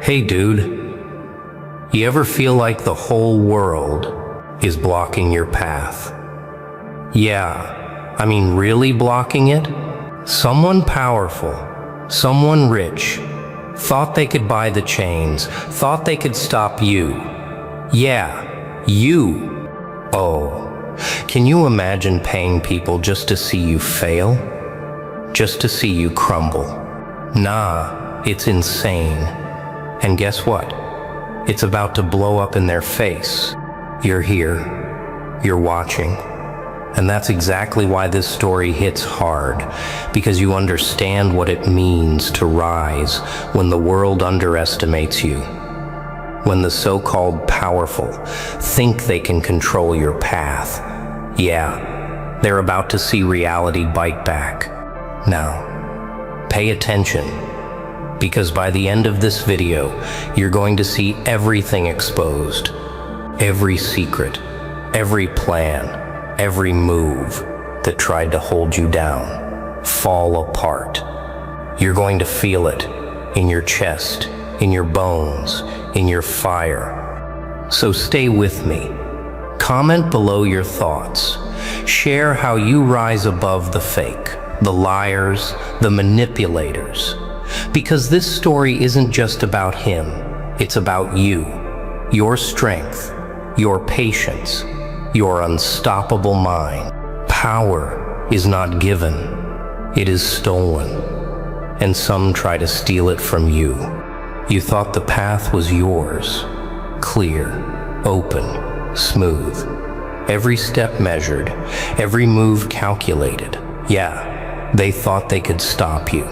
Hey dude, you ever feel like the whole world is blocking your path? Yeah, I mean really blocking it? Someone powerful, someone rich, thought they could buy the chains, thought they could stop you. Yeah, you. Oh, can you imagine paying people just to see you fail? Just to see you crumble? Nah, it's insane. And guess what? It's about to blow up in their face. You're here, you're watching. And that's exactly why this story hits hard, because you understand what it means to rise when the world underestimates you. When the so-called powerful think they can control your path. Yeah, they're about to see reality bite back. Now, pay attention. Because by the end of this video, you're going to see everything exposed. Every secret, every plan, every move that tried to hold you down, fall apart. You're going to feel it in your chest, in your bones, in your fire. So stay with me. Comment below your thoughts. Share how you rise above the fake, the liars, the manipulators. Because this story isn't just about him, it's about you, your strength, your patience, your unstoppable mind. Power is not given, it is stolen, and some try to steal it from you. You thought the path was yours, clear, open, smooth. Every step measured, every move calculated. Yeah, they thought they could stop you.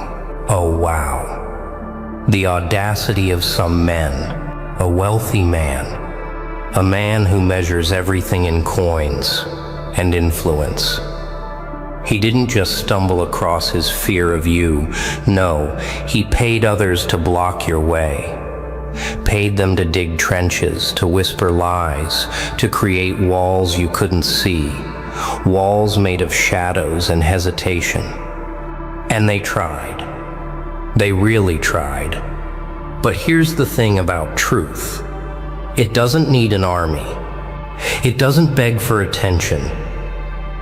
Oh wow, the audacity of some men, a wealthy man, a man who measures everything in coins and influence. He didn't just stumble across his fear of you, no, he paid others to block your way, paid them to dig trenches, to whisper lies, to create walls you couldn't see, walls made of shadows and hesitation. And they tried. They really tried. But here's the thing about truth. It doesn't need an army. It doesn't beg for attention.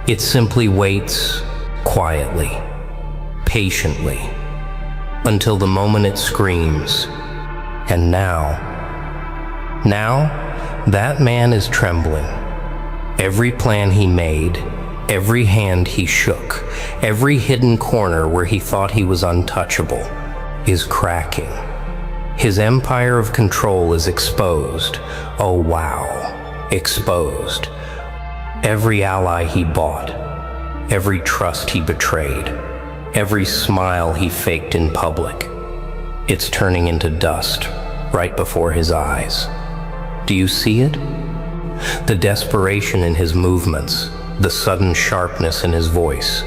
It simply waits quietly, patiently, until the moment it screams. And now that man is trembling. Every plan he made, every hand he shook, every hidden corner where he thought he was untouchable, is cracking. His empire of control is exposed. Oh wow, exposed. Every ally he bought, every trust he betrayed, every smile he faked in public, it's turning into dust right before his eyes. Do you see it? The desperation in his movements, the sudden sharpness in his voice,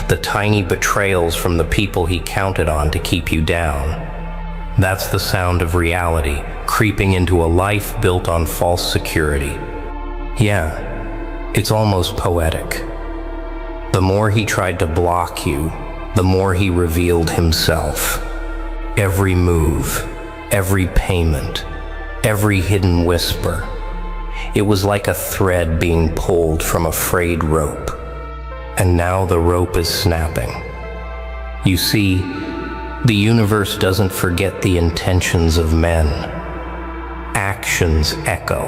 the tiny betrayals from the people he counted on to keep you down. That's the sound of reality creeping into a life built on false security. Yeah, it's almost poetic. The more he tried to block you, the more he revealed himself. Every move, every payment, every hidden whisper. It was like a thread being pulled from a frayed rope. And now the rope is snapping. You see, the universe doesn't forget the intentions of men. Actions echo.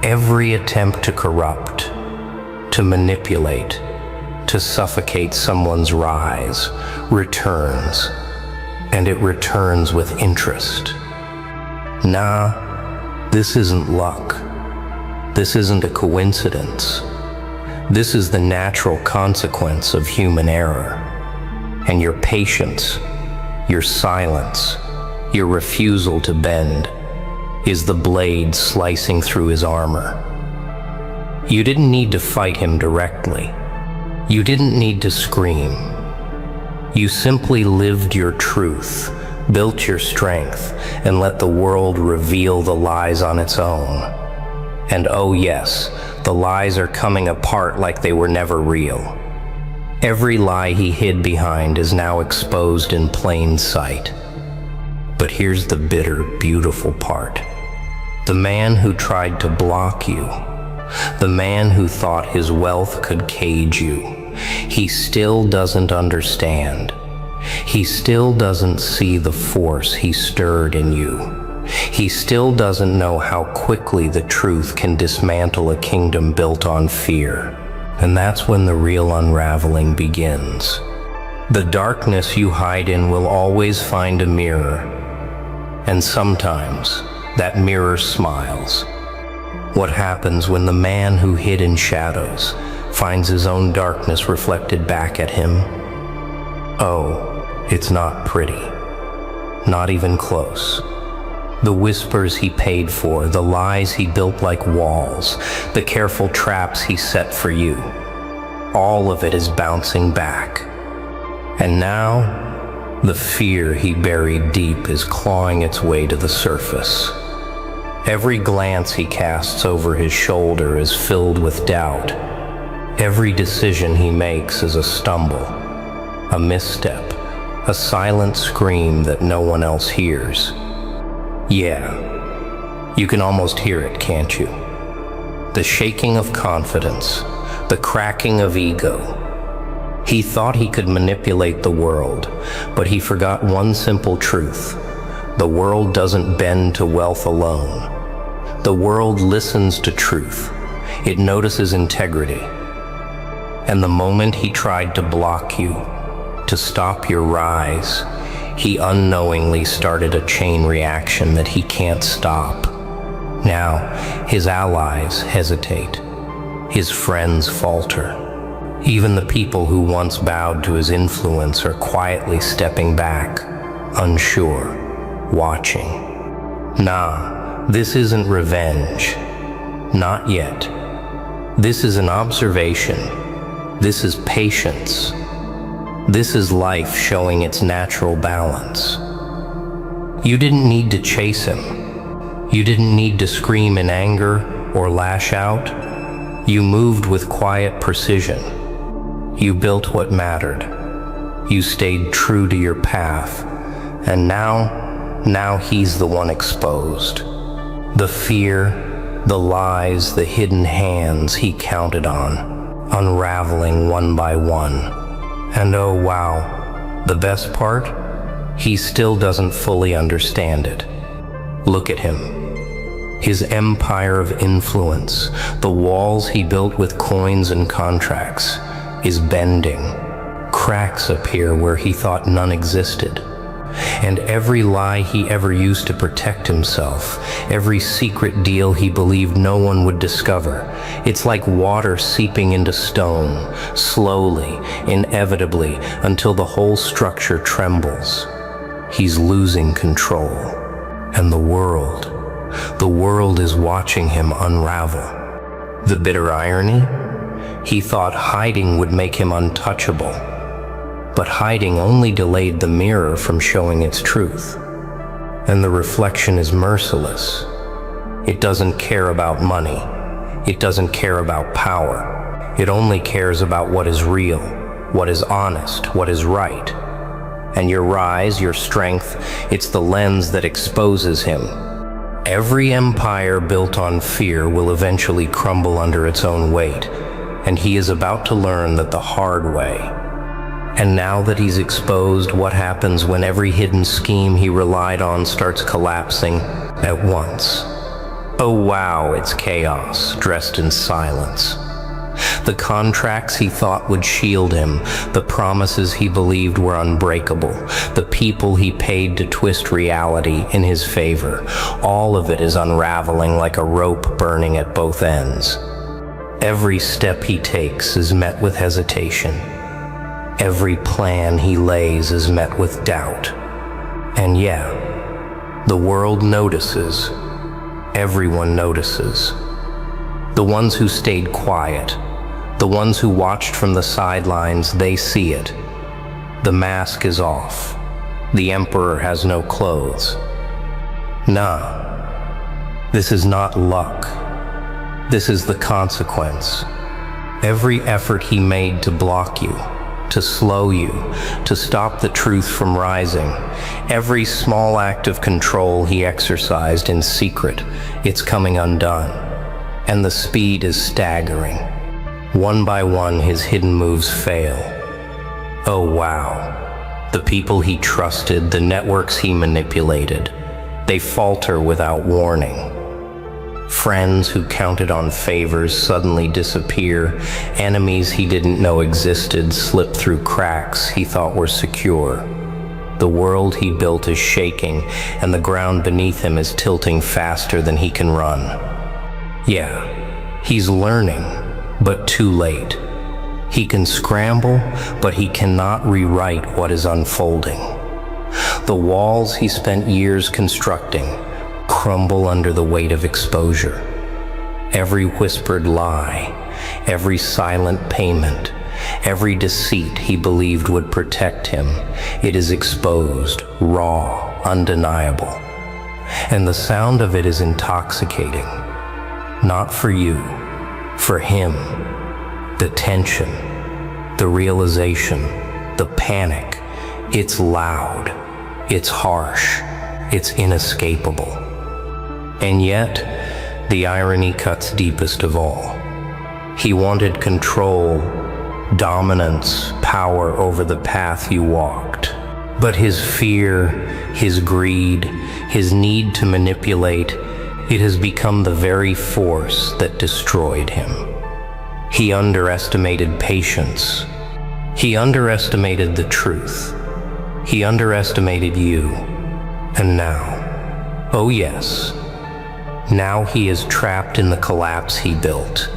Every attempt to corrupt, to manipulate, to suffocate someone's rise returns. And it returns with interest. Nah, this isn't luck. This isn't a coincidence. This is the natural consequence of human error. And your patience, your silence, your refusal to bend is the blade slicing through his armor. You didn't need to fight him directly. You didn't need to scream. You simply lived your truth, built your strength, and let the world reveal the lies on its own. And oh yes, the lies are coming apart like they were never real. Every lie he hid behind is now exposed in plain sight. But here's the bitter, beautiful part. The man who tried to block you, the man who thought his wealth could cage you, he still doesn't understand. He still doesn't see the force he stirred in you. He still doesn't know how quickly the truth can dismantle a kingdom built on fear. And that's when the real unraveling begins. The darkness you hide in will always find a mirror. And sometimes that mirror smiles. What happens when the man who hid in shadows finds his own darkness reflected back at him? Oh, it's not pretty. Not even close. The whispers he paid for, the lies he built like walls, the careful traps he set for you, all of it is bouncing back. And now, the fear he buried deep is clawing its way to the surface. Every glance he casts over his shoulder is filled with doubt. Every decision he makes is a stumble, a misstep, a silent scream that no one else hears. Yeah, you can almost hear it, can't you? The shaking of confidence, the cracking of ego. He thought he could manipulate the world, but he forgot one simple truth. The world doesn't bend to wealth alone. The world listens to truth. It notices integrity. And the moment he tried to block you, to stop your rise, he unknowingly started a chain reaction that he can't stop. Now, his allies hesitate. His friends falter. Even the people who once bowed to his influence are quietly stepping back, unsure, watching. Nah, this isn't revenge. Not yet. This is an observation. This is patience. This is life showing its natural balance. You didn't need to chase him. You didn't need to scream in anger or lash out. You moved with quiet precision. You built what mattered. You stayed true to your path. And now he's the one exposed. The fear, the lies, the hidden hands he counted on, unraveling one by one. And oh wow, the best part? He still doesn't fully understand it. Look at him. His empire of influence, the walls he built with coins and contracts, is bending. Cracks appear where he thought none existed. And every lie he ever used to protect himself, every secret deal he believed no one would discover, it's like water seeping into stone, slowly, inevitably, until the whole structure trembles. He's losing control. And the world is watching him unravel. The bitter irony? He thought hiding would make him untouchable. But hiding only delayed the mirror from showing its truth. And the reflection is merciless. It doesn't care about money. It doesn't care about power. It only cares about what is real, what is honest, what is right. And your rise, your strength, it's the lens that exposes him. Every empire built on fear will eventually crumble under its own weight. And he is about to learn that the hard way. And now that he's exposed, what happens when every hidden scheme he relied on starts collapsing at once? Oh wow, it's chaos, dressed in silence. The contracts he thought would shield him, the promises he believed were unbreakable, the people he paid to twist reality in his favor, all of it is unraveling like a rope burning at both ends. Every step he takes is met with hesitation. Every plan he lays is met with doubt. And yeah, the world notices. Everyone notices. The ones who stayed quiet, the ones who watched from the sidelines, they see it. The mask is off. The emperor has no clothes. Nah, this is not luck. This is the consequence. Every effort he made to block you, to slow you, to stop the truth from rising. Every small act of control he exercised in secret, it's coming undone. And the speed is staggering. One by one, his hidden moves fail. Oh wow. The people he trusted, the networks he manipulated, they falter without warning. Friends who counted on favors suddenly disappear. Enemies he didn't know existed slip through cracks he thought were secure. The world he built is shaking, and the ground beneath him is tilting faster than he can run. Yeah, he's learning, but too late. He can scramble, but he cannot rewrite what is unfolding. The walls he spent years constructing crumble under the weight of exposure. Every whispered lie, every silent payment, every deceit he believed would protect him, it is exposed, raw, undeniable. And the sound of it is intoxicating. Not for you, for him. The tension, the realization, the panic, it's loud, it's harsh, it's inescapable. And yet, the irony cuts deepest of all. He wanted control, dominance, power over the path you walked. But his fear, his greed, his need to manipulate, it has become the very force that destroyed him. He underestimated patience. He underestimated the truth. He underestimated you. And now, oh yes, now he is trapped in the collapse he built.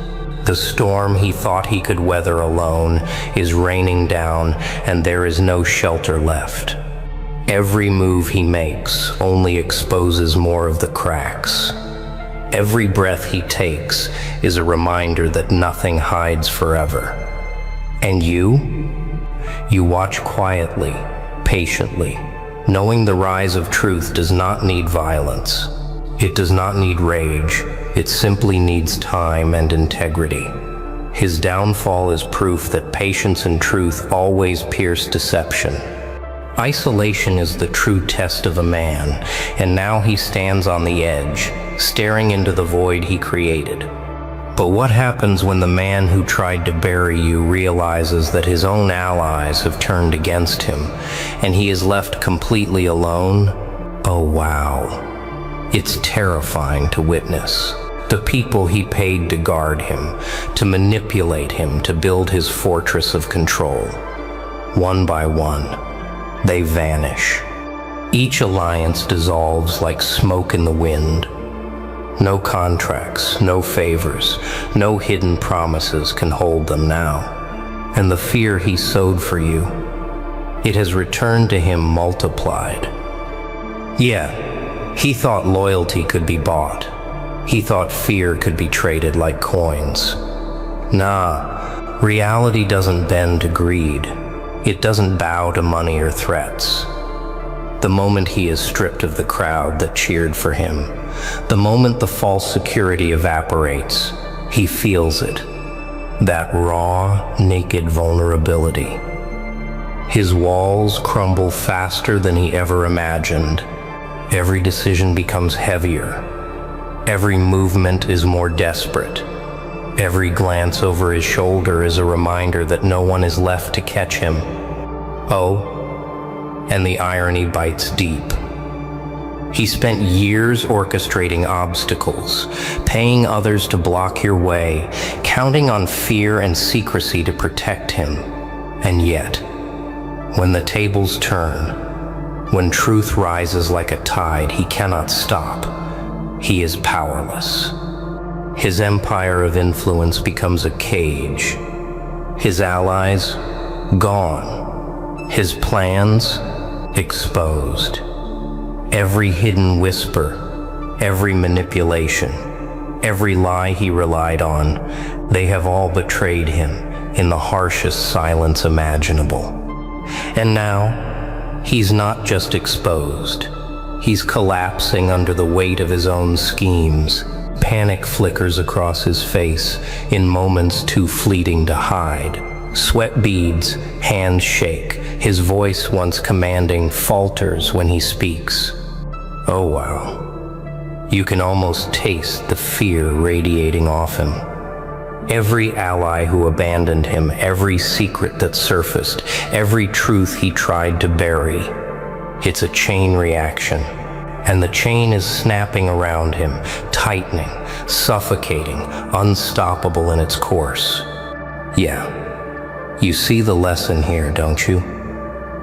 The storm he thought he could weather alone is raining down, and there is no shelter left. Every move he makes only exposes more of the cracks. Every breath he takes is a reminder that nothing hides forever. And you watch quietly, patiently, knowing the rise of truth does not need violence. It does not need rage. It simply needs time and integrity. His downfall is proof that patience and truth always pierce deception. Isolation is the true test of a man, and now he stands on the edge, staring into the void he created. But what happens when the man who tried to bury you realizes that his own allies have turned against him, and he is left completely alone? Oh wow. It's terrifying to witness. The people he paid to guard him, to manipulate him, to build his fortress of control. One by one, they vanish. Each alliance dissolves like smoke in the wind. No contracts, no favors, no hidden promises can hold them now. And the fear he sowed for you, it has returned to him multiplied. Yeah, he thought loyalty could be bought. He thought fear could be traded like coins. Nah, reality doesn't bend to greed. It doesn't bow to money or threats. The moment he is stripped of the crowd that cheered for him, the moment the false security evaporates, he feels it. That raw, naked vulnerability. His walls crumble faster than he ever imagined. Every decision becomes heavier. Every movement is more desperate. Every glance over his shoulder is a reminder that no one is left to catch him. Oh, and the irony bites deep. He spent years orchestrating obstacles, paying others to block your way, counting on fear and secrecy to protect him. And yet, when the tables turn, when truth rises like a tide he cannot stop, he is powerless. His empire of influence becomes a cage. His allies, gone. His plans, exposed. Every hidden whisper, every manipulation, every lie he relied on, they have all betrayed him in the harshest silence imaginable. And now, he's not just exposed. He's collapsing under the weight of his own schemes. Panic flickers across his face in moments too fleeting to hide. Sweat beads, hands shake. His voice, once commanding, falters when he speaks. Oh wow. You can almost taste the fear radiating off him. Every ally who abandoned him, every secret that surfaced, every truth he tried to bury. It's a chain reaction, and the chain is snapping around him, tightening, suffocating, unstoppable in its course. Yeah, you see the lesson here, don't you?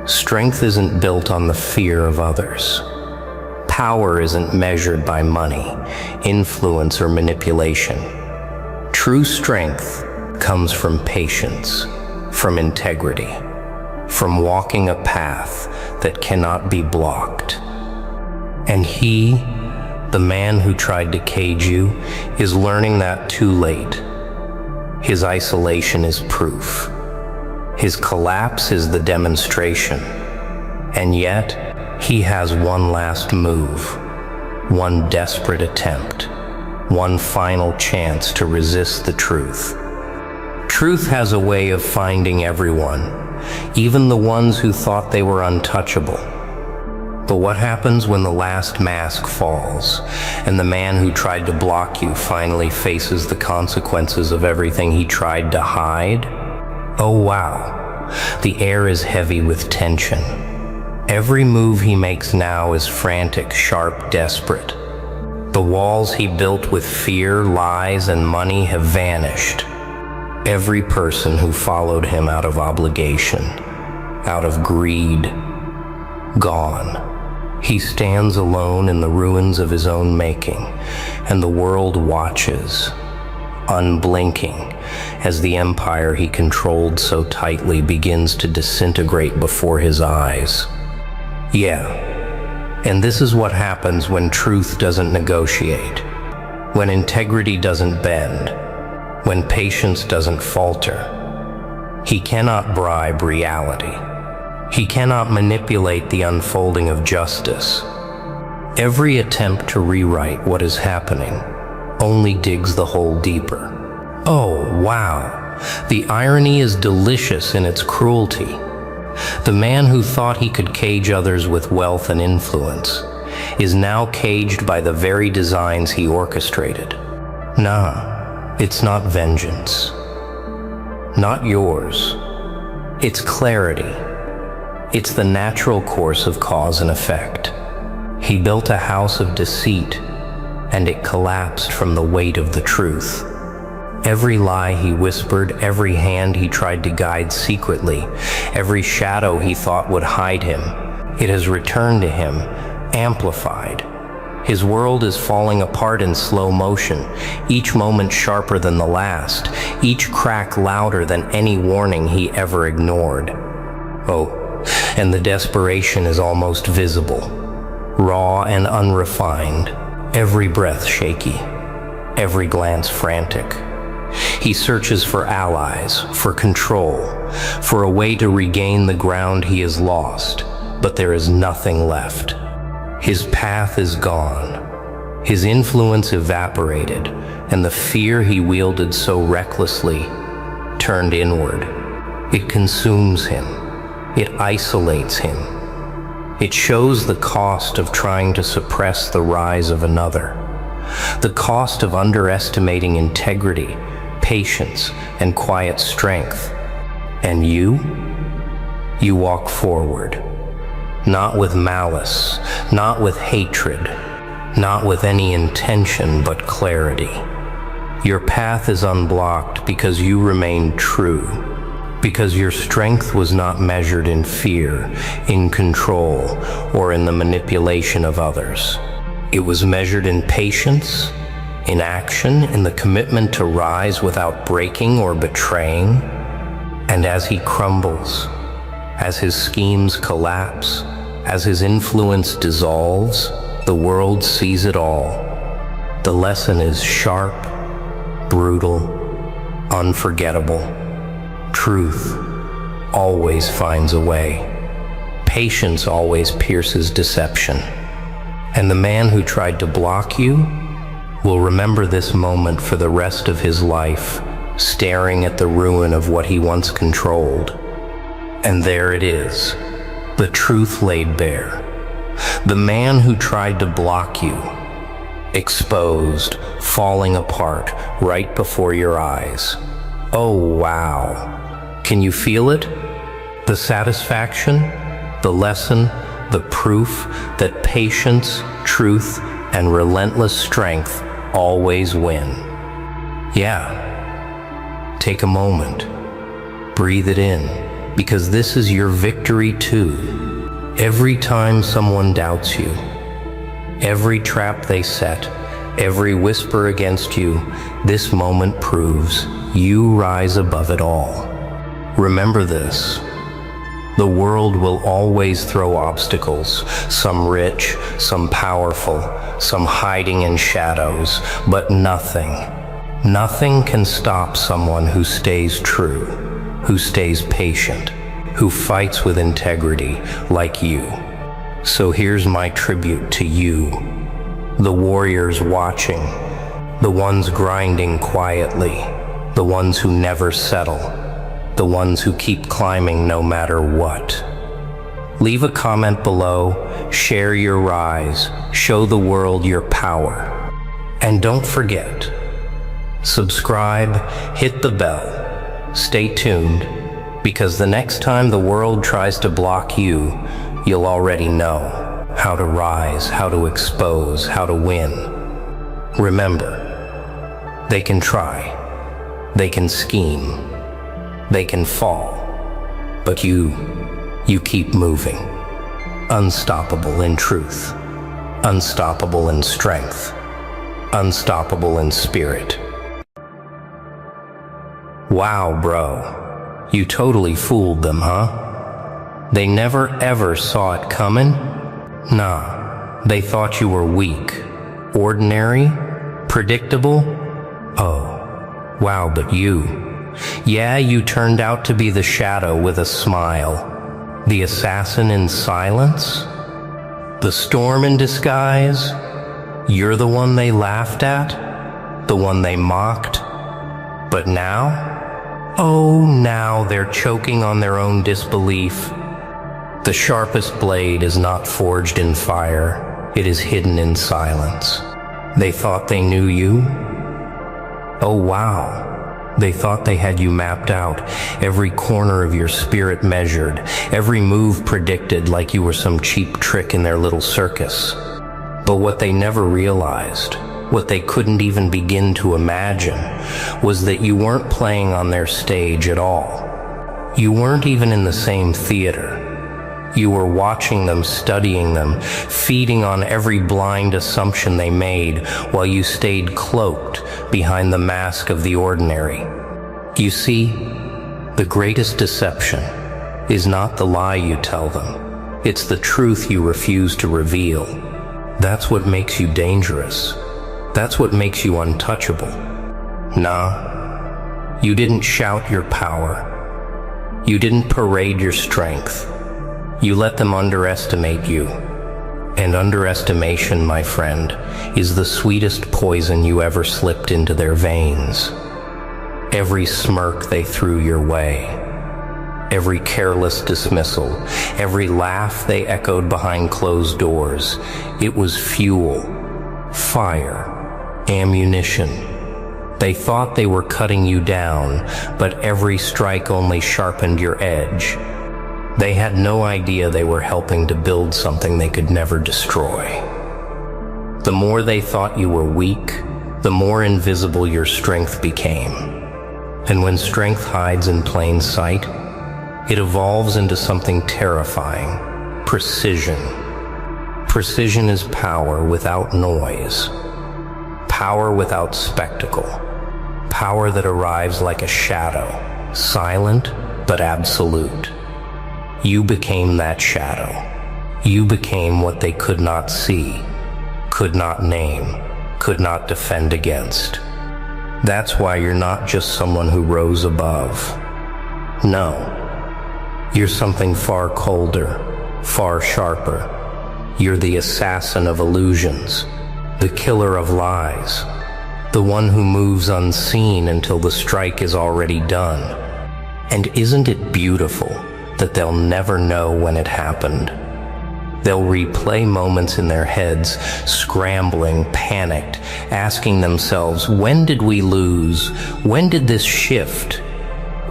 Strength isn't built on the fear of others. Power isn't measured by money, influence, or manipulation. True strength comes from patience, from integrity, from walking a path that cannot be blocked. And he, the man who tried to cage you, is learning that too late. His isolation is proof. His collapse is the demonstration. And yet, he has one last move, one desperate attempt, one final chance to resist the truth. Truth has a way of finding everyone, even the ones who thought they were untouchable. But what happens when the last mask falls, and the man who tried to block you finally faces the consequences of everything he tried to hide? Oh wow, the air is heavy with tension. Every move he makes now is frantic, sharp, desperate. The walls he built with fear, lies, and money have vanished. Every person who followed him out of obligation, out of greed, gone. He stands alone in the ruins of his own making, and the world watches, unblinking, as the empire he controlled so tightly begins to disintegrate before his eyes. Yeah, and this is what happens when truth doesn't negotiate, when integrity doesn't bend, when patience doesn't falter. He cannot bribe reality. He cannot manipulate the unfolding of justice. Every attempt to rewrite what is happening only digs the hole deeper. Oh, wow. The irony is delicious in its cruelty. The man who thought he could cage others with wealth and influence is now caged by the very designs he orchestrated. Nah, it's not vengeance. Not yours. It's clarity. It's the natural course of cause and effect. He built a house of deceit, and it collapsed from the weight of the truth. Every lie he whispered, every hand he tried to guide secretly, every shadow he thought would hide him, it has returned to him, amplified. His world is falling apart in slow motion, each moment sharper than the last, each crack louder than any warning he ever ignored. Oh, and the desperation is almost visible, raw and unrefined, every breath shaky, every glance frantic. He searches for allies, for control, for a way to regain the ground he has lost, but there is nothing left. His path is gone, his influence evaporated, and the fear he wielded so recklessly turned inward. It consumes him. It isolates him. It shows the cost of trying to suppress the rise of another, the cost of underestimating integrity, patience, and quiet strength. And you walk forward, not with malice, not with hatred, not with any intention but clarity. Your path is unblocked because you remain true. Because your strength was not measured in fear, in control, or in the manipulation of others. It was measured in patience, in action, in the commitment to rise without breaking or betraying. And as he crumbles, as his schemes collapse, as his influence dissolves, the world sees it all. The lesson is sharp, brutal, unforgettable. Truth always finds a way. Patience always pierces deception. And the man who tried to block you will remember this moment for the rest of his life staring at the ruin of what he once controlled. And there it is, the truth laid bare. The man who tried to block you, exposed, falling apart right before your eyes. Oh wow. Can you feel it? The satisfaction, the lesson, the proof that patience, truth, and relentless strength always win. Yeah. Take a moment. Breathe it in, because this is your victory too. Every time someone doubts you, every trap they set, every whisper against you, this moment proves you rise above it all. Remember this. The world will always throw obstacles, some rich, some powerful, some hiding in shadows, but nothing can stop someone who stays true, who stays patient, who fights with integrity like you. So here's my tribute to you, the warriors watching, the ones grinding quietly, the ones who never settle, the ones who keep climbing no matter what. Leave a comment below, share your rise, show the world your power. And don't forget, subscribe, hit the bell, stay tuned, because the next time the world tries to block you, you'll already know how to rise, how to expose, how to win. Remember, they can try, they can scheme, they can fall, but you keep moving. Unstoppable in truth, unstoppable in strength, unstoppable in spirit. Wow, bro, you totally fooled them, huh? They never ever saw it coming? Nah, they thought you were weak, ordinary, predictable. Oh, wow, but yeah, you turned out to be the shadow with a smile, the assassin in silence, the storm in disguise. You're the one they laughed at, the one they mocked. But now, oh, now they're choking on their own disbelief. The sharpest blade is not forged in fire, it is hidden in silence. They thought they knew you? Oh wow. They thought they had you mapped out, every corner of your spirit measured, every move predicted like you were some cheap trick in their little circus. But what they never realized, what they couldn't even begin to imagine, was that you weren't playing on their stage at all. You weren't even in the same theater. You were watching them, studying them, feeding on every blind assumption they made while you stayed cloaked behind the mask of the ordinary. You see, the greatest deception is not the lie you tell them. It's the truth you refuse to reveal. That's what makes you dangerous. That's what makes you untouchable. Nah, you didn't shout your power. You didn't parade your strength. You let them underestimate you. And underestimation, my friend, is the sweetest poison you ever slipped into their veins. Every smirk they threw your way, every careless dismissal, every laugh they echoed behind closed doors, it was fuel, fire, ammunition. They thought they were cutting you down, but every strike only sharpened your edge. They had no idea they were helping to build something they could never destroy. The more they thought you were weak, the more invisible your strength became. And when strength hides in plain sight, it evolves into something terrifying: precision. Precision is power without noise, power without spectacle, power that arrives like a shadow, silent but absolute. You became that shadow. You became what they could not see, could not name, could not defend against. That's why you're not just someone who rose above. No, you're something far colder, far sharper. You're the assassin of illusions, the killer of lies, the one who moves unseen until the strike is already done. And isn't it beautiful that they'll never know when it happened? They'll replay moments in their heads, scrambling, panicked, asking themselves, when did we lose? When did this shift?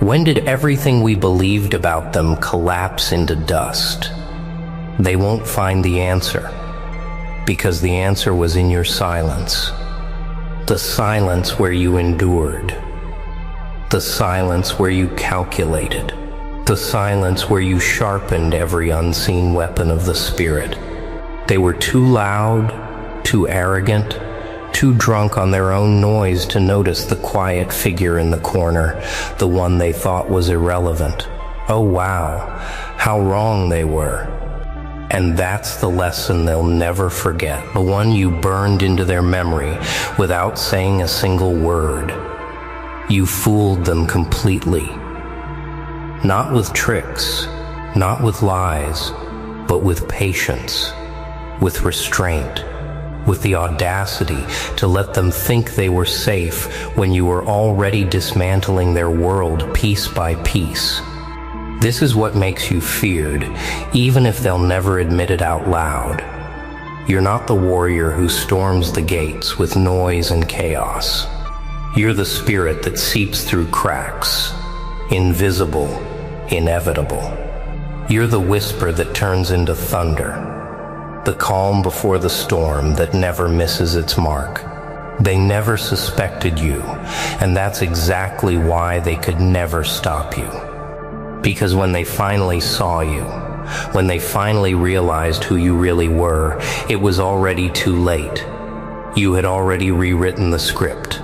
When did everything we believed about them collapse into dust? They won't find the answer, because the answer was in your silence. The silence where you endured. The silence where you calculated. The silence where you sharpened every unseen weapon of the spirit. They were too loud, too arrogant, too drunk on their own noise to notice the quiet figure in the corner, the one they thought was irrelevant. Oh wow, how wrong they were. And that's the lesson they'll never forget, the one you burned into their memory without saying a single word. You fooled them completely. Not with tricks, not with lies, but with patience, with restraint, with the audacity to let them think they were safe when you were already dismantling their world piece by piece. This is what makes you feared, even if they'll never admit it out loud. You're not the warrior who storms the gates with noise and chaos. You're the spirit that seeps through cracks, invisible, inevitable. You're the whisper that turns into thunder, the calm before the storm that never misses its mark. They never suspected you, and that's exactly why they could never stop you. Because when they finally saw you, when they finally realized who you really were, it was already too late. You had already rewritten the script.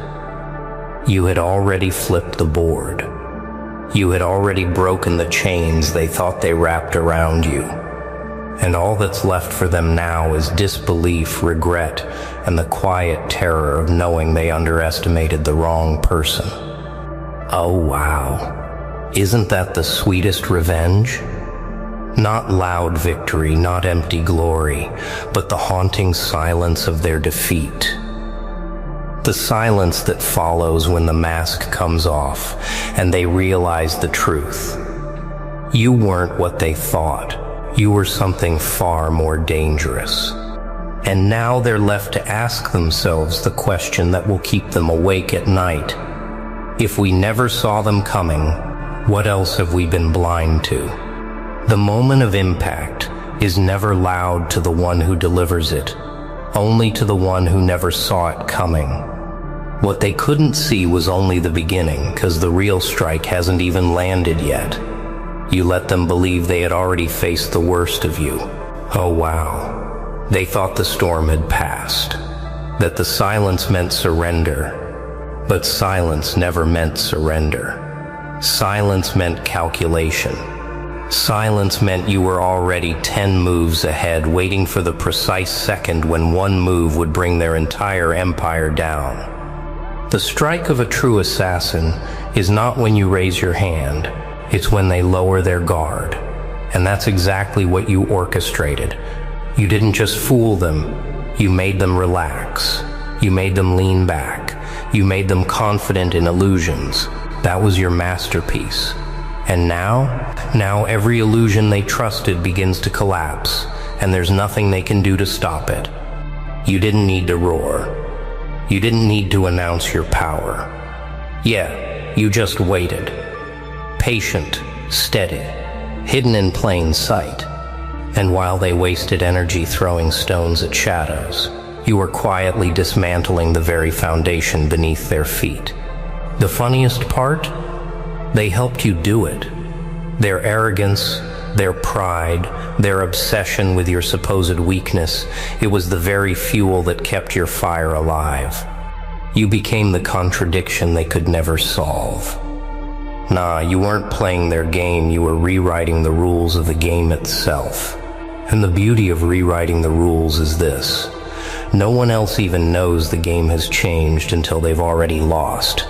You had already flipped the board. You had already broken the chains they thought they wrapped around you. And all that's left for them now is disbelief, regret, and the quiet terror of knowing they underestimated the wrong person. Oh wow. Isn't that the sweetest revenge? Not loud victory, not empty glory, but the haunting silence of their defeat. The silence that follows when the mask comes off and they realize the truth. You weren't what they thought. You were something far more dangerous. And now they're left to ask themselves the question that will keep them awake at night. If we never saw them coming, what else have we been blind to? The moment of impact is never loud to the one who delivers it, only to the one who never saw it coming. What they couldn't see was only the beginning, 'cause the real strike hasn't even landed yet. You let them believe they had already faced the worst of you. Oh wow. They thought the storm had passed, that the silence meant surrender, but silence never meant surrender. Silence meant calculation. Silence meant you were already 10 moves ahead, waiting for the precise second when one move would bring their entire empire down. The strike of a true assassin is not when you raise your hand, it's when they lower their guard. And that's exactly what you orchestrated. You didn't just fool them, you made them relax. You made them lean back. You made them confident in illusions. That was your masterpiece. And now every illusion they trusted begins to collapse, and there's nothing they can do to stop it. You didn't need to roar. You didn't need to announce your power. Yeah, you just waited. Patient, steady, hidden in plain sight. And while they wasted energy throwing stones at shadows, you were quietly dismantling the very foundation beneath their feet. The funniest part? They helped you do it. Their arrogance, their pride, their obsession with your supposed weakness, it was the very fuel that kept your fire alive. You became the contradiction they could never solve. Nah, you weren't playing their game, you were rewriting the rules of the game itself. And the beauty of rewriting the rules is this. No one else even knows the game has changed until they've already lost.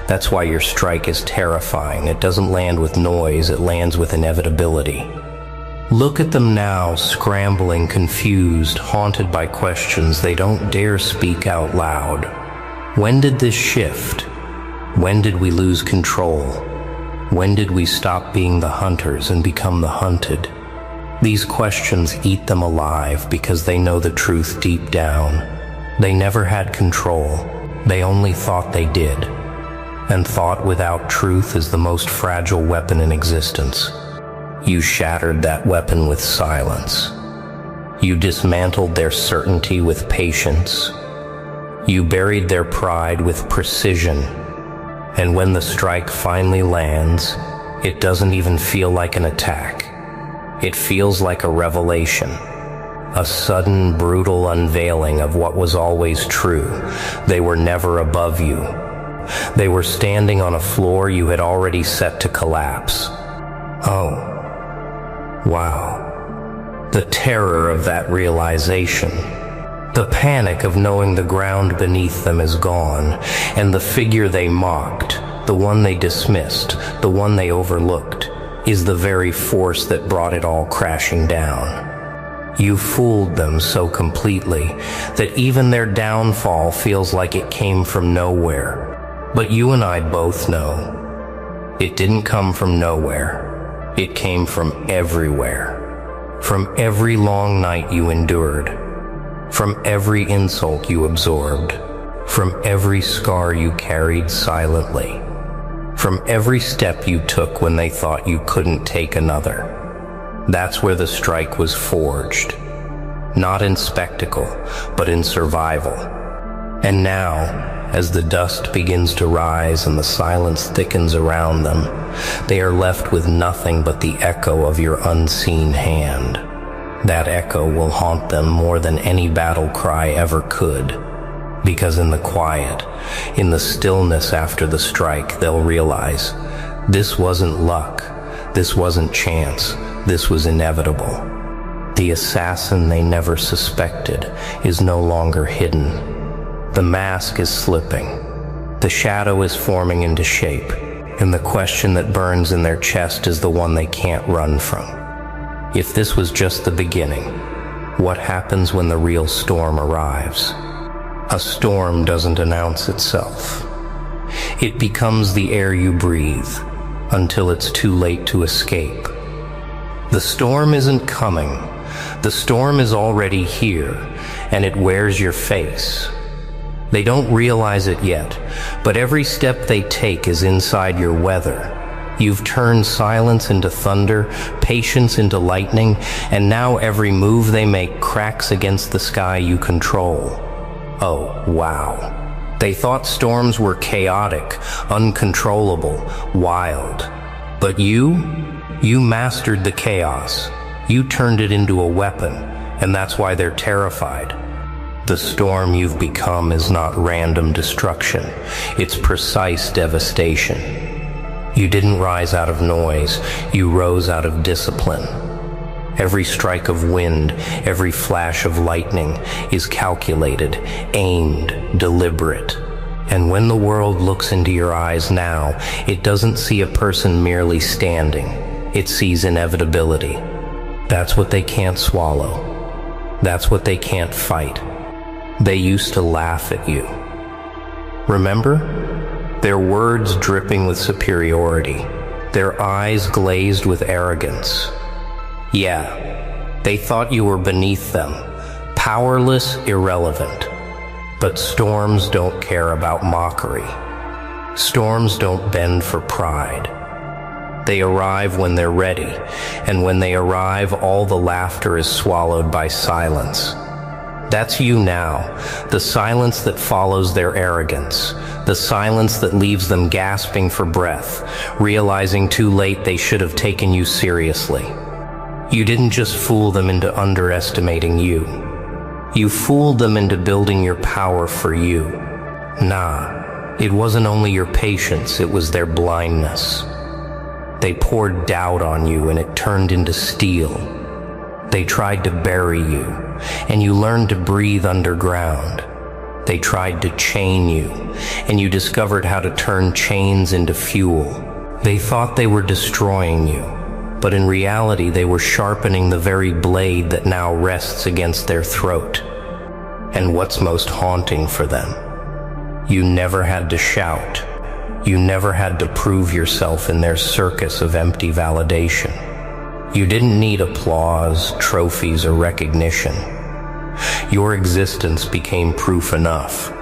That's why your strike is terrifying. It doesn't land with noise, it lands with inevitability. Look at them now, scrambling, confused, haunted by questions they don't dare speak out loud. When did this shift? When did we lose control? When did we stop being the hunters and become the hunted? These questions eat them alive because they know the truth deep down. They never had control. They only thought they did. And thought without truth is the most fragile weapon in existence. You shattered that weapon with silence. You dismantled their certainty with patience. You buried their pride with precision. And when the strike finally lands, it doesn't even feel like an attack. It feels like a revelation, a sudden, brutal unveiling of what was always true. They were never above you. They were standing on a floor you had already set to collapse. Oh, wow. The terror of that realization. The panic of knowing the ground beneath them is gone, and the figure they mocked, the one they dismissed, the one they overlooked, is the very force that brought it all crashing down. You fooled them so completely that even their downfall feels like it came from nowhere. But you and I both know it didn't come from nowhere. It came from everywhere. From every long night you endured. From every insult you absorbed, from every scar you carried silently, from every step you took when they thought you couldn't take another. That's where the strike was forged, not in spectacle, but in survival. And now, as the dust begins to rise and the silence thickens around them, they are left with nothing but the echo of your unseen hand. That echo will haunt them more than any battle cry ever could, because in the quiet, in the stillness after the strike, they'll realize this wasn't luck, this wasn't chance, this was inevitable. The assassin they never suspected is no longer hidden. The mask is slipping, the shadow is forming into shape, and the question that burns in their chest is the one they can't run from. If this was just the beginning, what happens when the real storm arrives? A storm doesn't announce itself. It becomes the air you breathe until it's too late to escape. The storm isn't coming. The storm is already here, and it wears your face. They don't realize it yet, but every step they take is inside your weather. You've turned silence into thunder, patience into lightning, and now every move they make cracks against the sky you control. Oh, wow. They thought storms were chaotic, uncontrollable, wild. But you mastered the chaos. You turned it into a weapon, and that's why they're terrified. The storm you've become is not random destruction. It's precise devastation. You didn't rise out of noise, you rose out of discipline. Every strike of wind, every flash of lightning is calculated, aimed, deliberate. And when the world looks into your eyes now, it doesn't see a person merely standing. It sees inevitability. That's what they can't swallow. That's what they can't fight. They used to laugh at you. Remember? Their words dripping with superiority, their eyes glazed with arrogance. Yeah, they thought you were beneath them, powerless, irrelevant. But storms don't care about mockery. Storms don't bend for pride. They arrive when they're ready, and when they arrive, all the laughter is swallowed by silence. That's you now, the silence that follows their arrogance, the silence that leaves them gasping for breath, realizing too late they should have taken you seriously. You didn't just fool them into underestimating you. You fooled them into building your power for you. Nah, it wasn't only your patience, it was their blindness. They poured doubt on you and it turned into steel. They tried to bury you, and you learned to breathe underground. They tried to chain you, and you discovered how to turn chains into fuel. They thought they were destroying you, but in reality they were sharpening the very blade that now rests against their throat. And what's most haunting for them? You never had to shout. You never had to prove yourself in their circus of empty validation. You didn't need applause, trophies, or recognition. Your existence became proof enough.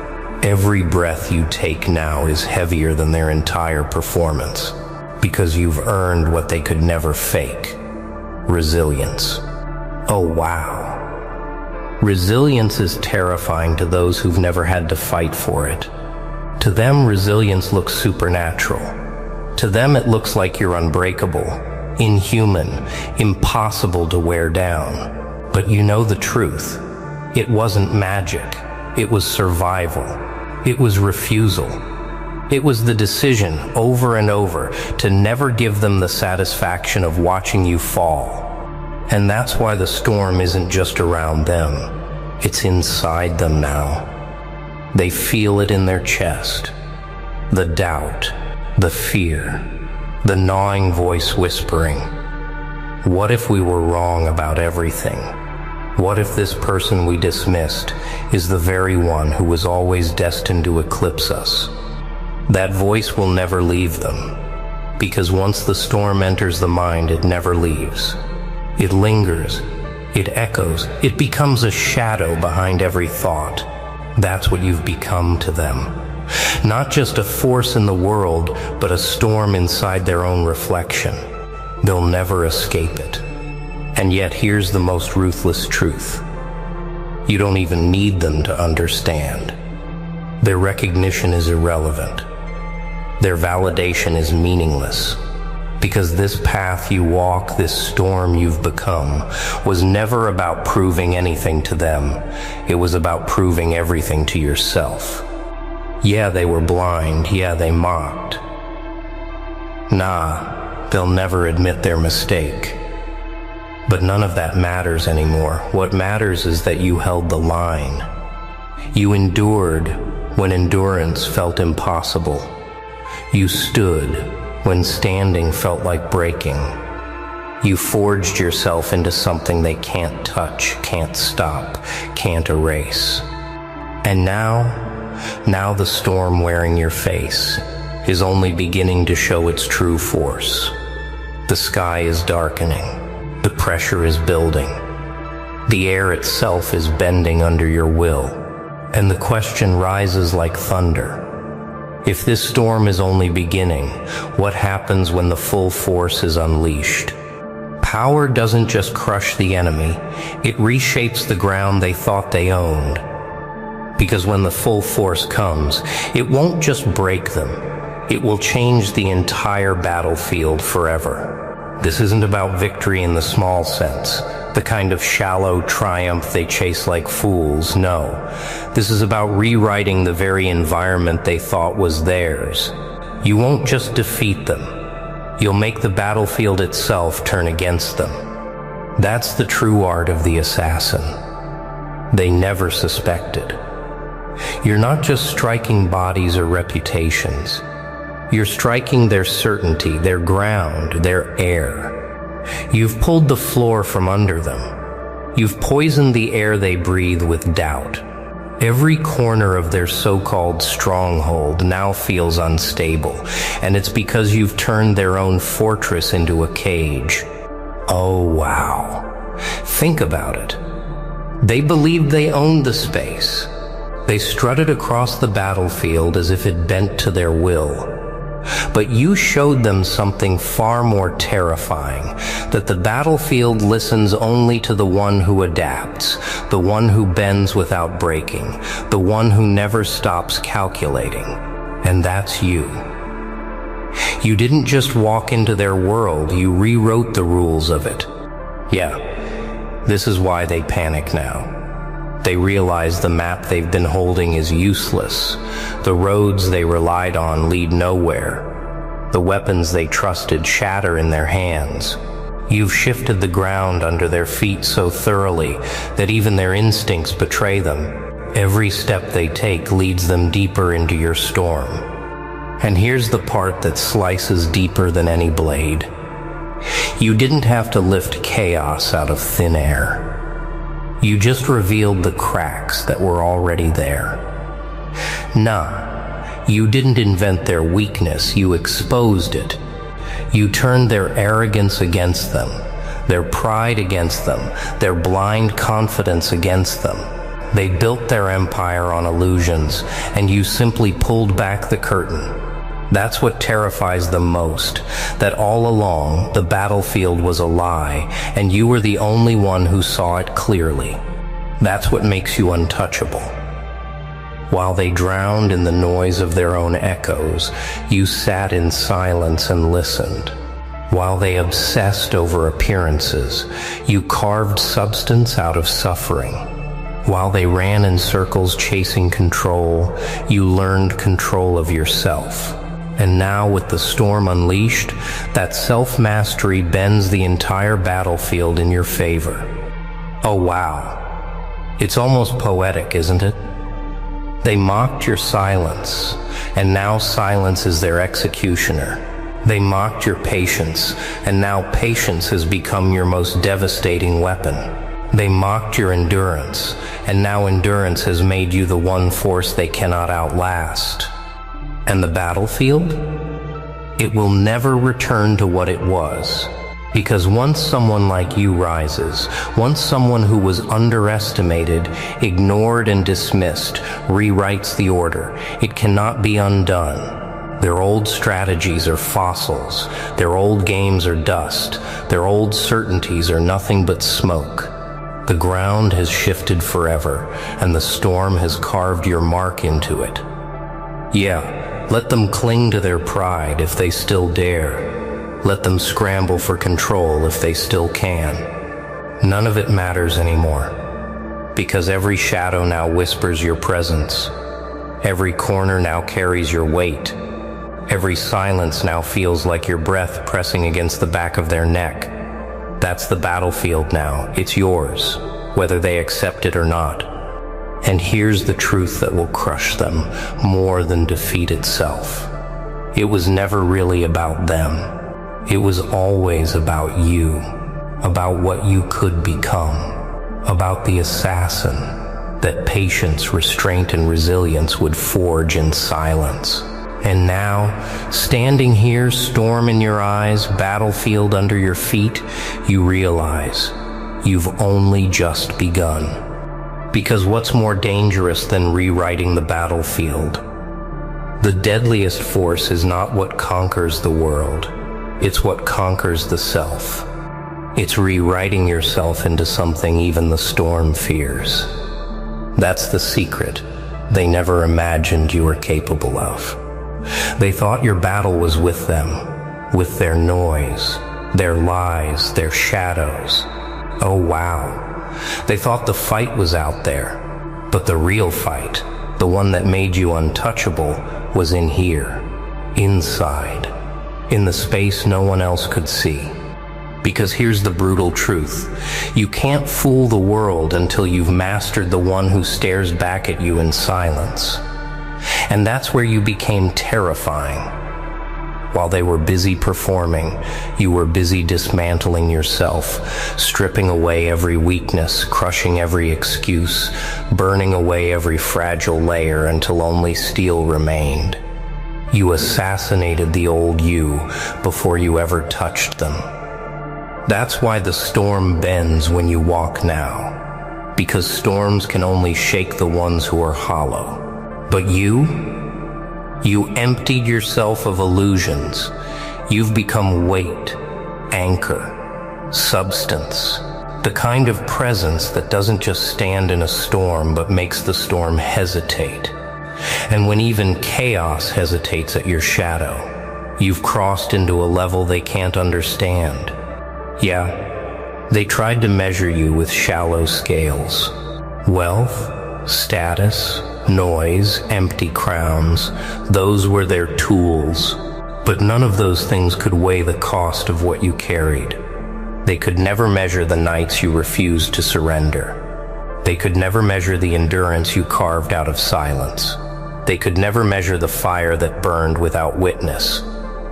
Every breath you take now is heavier than their entire performance, because you've earned what they could never fake: resilience. Oh, wow. Resilience is terrifying to those who've never had to fight for it. To them, resilience looks supernatural. To them, it looks like you're unbreakable, inhuman, impossible to wear down. But you know the truth. It wasn't magic. It was survival. It was refusal. It was the decision over and over to never give them the satisfaction of watching you fall. And that's why the storm isn't just around them. It's inside them now. They feel it in their chest. The doubt, the fear, the gnawing voice whispering, what if we were wrong about everything? What if this person we dismissed is the very one who was always destined to eclipse us? That voice will never leave them, because once the storm enters the mind, it never leaves. It lingers, it echoes, it becomes a shadow behind every thought. That's what you've become to them. Not just a force in the world, but a storm inside their own reflection. They'll never escape it. And yet here's the most ruthless truth. You don't even need them to understand. Their recognition is irrelevant. Their validation is meaningless. Because this path you walk, this storm you've become, was never about proving anything to them. It was about proving everything to yourself. Yeah, they were blind. Yeah, they mocked. Nah, they'll never admit their mistake. But none of that matters anymore. What matters is that you held the line. You endured when endurance felt impossible. You stood when standing felt like breaking. You forged yourself into something they can't touch, can't stop, can't erase. And now the storm wearing your face is only beginning to show its true force. The sky is darkening. The pressure is building. The air itself is bending under your will. And the question rises like thunder. If this storm is only beginning, what happens when the full force is unleashed? Power doesn't just crush the enemy, it reshapes the ground they thought they owned. Because when the full force comes, it won't just break them, it will change the entire battlefield forever. This isn't about victory in the small sense, the kind of shallow triumph they chase like fools. No, this is about rewriting the very environment they thought was theirs. You won't just defeat them. You'll make the battlefield itself turn against them. That's the true art of the assassin. They never suspected. You're not just striking bodies or reputations. You're striking their certainty, their ground, their air. You've pulled the floor from under them. You've poisoned the air they breathe with doubt. Every corner of their so-called stronghold now feels unstable, and it's because you've turned their own fortress into a cage. Oh, wow. Think about it. They believed they owned the space. They strutted across the battlefield as if it bent to their will. But you showed them something far more terrifying, that the battlefield listens only to the one who adapts, the one who bends without breaking, the one who never stops calculating. And that's you. You didn't just walk into their world, you rewrote the rules of it. Yeah, this is why they panic now. They realize the map they've been holding is useless. The roads they relied on lead nowhere. The weapons they trusted shatter in their hands. You've shifted the ground under their feet so thoroughly that even their instincts betray them. Every step they take leads them deeper into your storm. And here's the part that slices deeper than any blade. You didn't have to lift chaos out of thin air. You just revealed the cracks that were already there. Nah, You didn't invent their weakness, you exposed it. You turned their arrogance against them, their pride against them, their blind confidence against them. They built their empire on illusions, and you simply pulled back the curtain. That's what terrifies them most, that all along the battlefield was a lie, and you were the only one who saw it clearly. That's what makes you untouchable. While they drowned in the noise of their own echoes, you sat in silence and listened. While they obsessed over appearances, you carved substance out of suffering. While they ran in circles chasing control, you learned control of yourself. And now, with the storm unleashed, that self-mastery bends the entire battlefield in your favor. Oh wow. It's almost poetic, isn't it? They mocked your silence, and now silence is their executioner. They mocked your patience, and now patience has become your most devastating weapon. They mocked your endurance, and now endurance has made you the one force they cannot outlast. And the battlefield? It will never return to what it was. Because once someone like you rises, once someone who was underestimated, ignored and dismissed, rewrites the order, it cannot be undone. Their old strategies are fossils, their old games are dust, their old certainties are nothing but smoke. The ground has shifted forever, and the storm has carved your mark into it. Yeah, let them cling to their pride if they still dare. Let them scramble for control if they still can. None of it matters anymore, because every shadow now whispers your presence. Every corner now carries your weight. Every silence now feels like your breath pressing against the back of their neck. That's the battlefield now. It's yours, whether they accept it or not. And here's the truth that will crush them more than defeat itself. It was never really about them. It was always about you, about what you could become, about the assassin that patience, restraint, and resilience would forge in silence. And now, standing here, storm in your eyes, battlefield under your feet, you realize you've only just begun. Because what's more dangerous than rewriting the battlefield? The deadliest force is not what conquers the world. It's what conquers the self. It's rewriting yourself into something even the storm fears. That's the secret they never imagined you were capable of. They thought your battle was with them, with their noise, their lies, their shadows. Oh wow. They thought the fight was out there, but the real fight, the one that made you untouchable, was in here, inside, in the space no one else could see. Because here's the brutal truth. You can't fool the world until you've mastered the one who stares back at you in silence. And that's where you became terrifying. While they were busy performing, you were busy dismantling yourself, stripping away every weakness, crushing every excuse, burning away every fragile layer until only steel remained. You assassinated the old you before you ever touched them. That's why the storm bends when you walk now, because storms can only shake the ones who are hollow. But you emptied yourself of illusions. You've become weight, anchor, substance, the kind of presence that doesn't just stand in a storm but makes the storm hesitate. And when even chaos hesitates at your shadow, you've crossed into a level they can't understand. Yeah, they tried to measure you with shallow scales. Wealth, status, noise, empty crowns, those were their tools. But none of those things could weigh the cost of what you carried. They could never measure the nights you refused to surrender. They could never measure the endurance you carved out of silence. They could never measure the fire that burned without witness.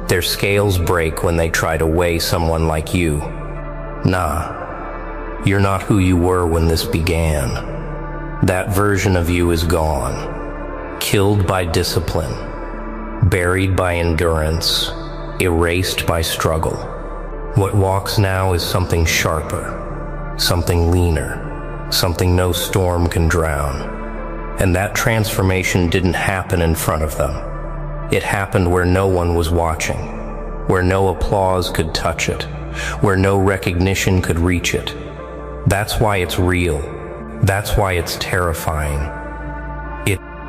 Their scales break when they try to weigh someone like you. Nah, you're not who you were when this began. That version of you is gone, killed by discipline, buried by endurance, erased by struggle. What walks now is something sharper, something leaner, something no storm can drown. And that transformation didn't happen in front of them. It happened where no one was watching, where no applause could touch it, where no recognition could reach it. That's why it's real. That's why it's terrifying.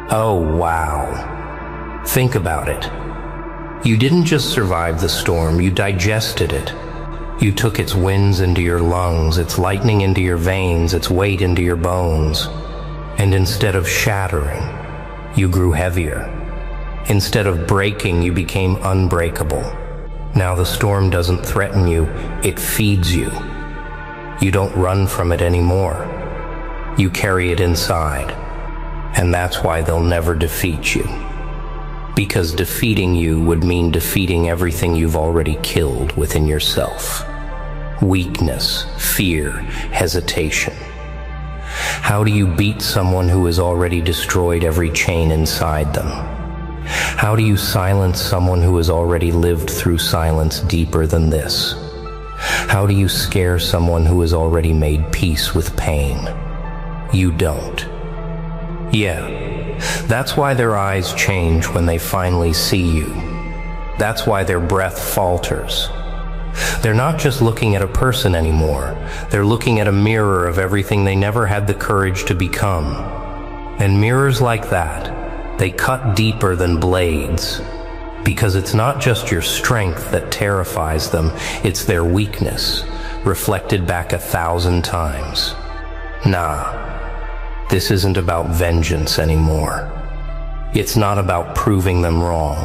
Oh wow. Think about it. You didn't just survive the storm, you digested it. You took its winds into your lungs, its lightning into your veins, its weight into your bones. And instead of shattering, you grew heavier. Instead of breaking, you became unbreakable. Now the storm doesn't threaten you, it feeds you. You don't run from it anymore. You carry it inside. And that's why they'll never defeat you. Because defeating you would mean defeating everything you've already killed within yourself. Weakness, fear, hesitation. How do you beat someone who has already destroyed every chain inside them? How do you silence someone who has already lived through silence deeper than this? How do you scare someone who has already made peace with pain? You don't. Yeah, that's why their eyes change when they finally see you. That's why their breath falters. They're not just looking at a person anymore. They're looking at a mirror of everything they never had the courage to become. And mirrors like that, they cut deeper than blades. Because it's not just your strength that terrifies them, it's their weakness, reflected back 1,000 times. Nah. This isn't about vengeance anymore. It's not about proving them wrong.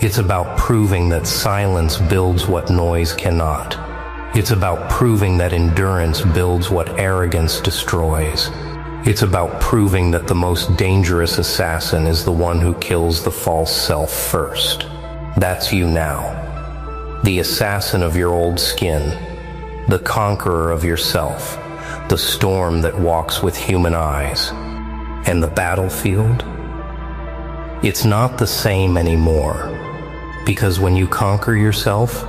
It's about proving that silence builds what noise cannot. It's about proving that endurance builds what arrogance destroys. It's about proving that the most dangerous assassin is the one who kills the false self first. That's you now. The assassin of your old skin. The conqueror of yourself. The storm that walks with human eyes. And the battlefield? It's not the same anymore. Because when you conquer yourself,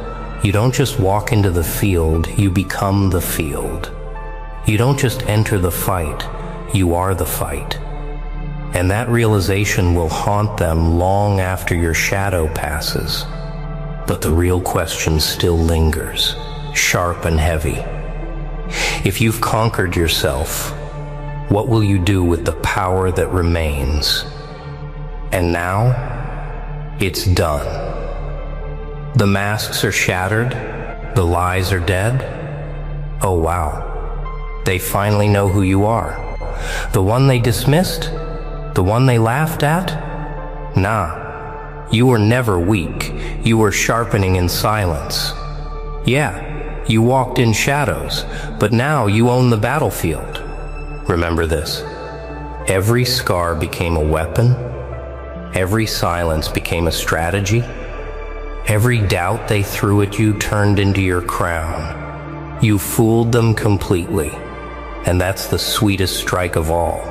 you don't just walk into the field, you become the field. You don't just enter the fight, you are the fight. And that realization will haunt them long after your shadow passes. But the real question still lingers, sharp and heavy. If you've conquered yourself, what will you do with the power that remains? And now, it's done. The masks are shattered, the lies are dead. Oh wow, they finally know who you are. The one they dismissed? The one they laughed at? Nah, you were never weak, you were sharpening in silence. Yeah. You walked in shadows, but now you own the battlefield. Remember this. Every scar became a weapon. Every silence became a strategy. Every doubt they threw at you turned into your crown. You fooled them completely. And that's the sweetest strike of all.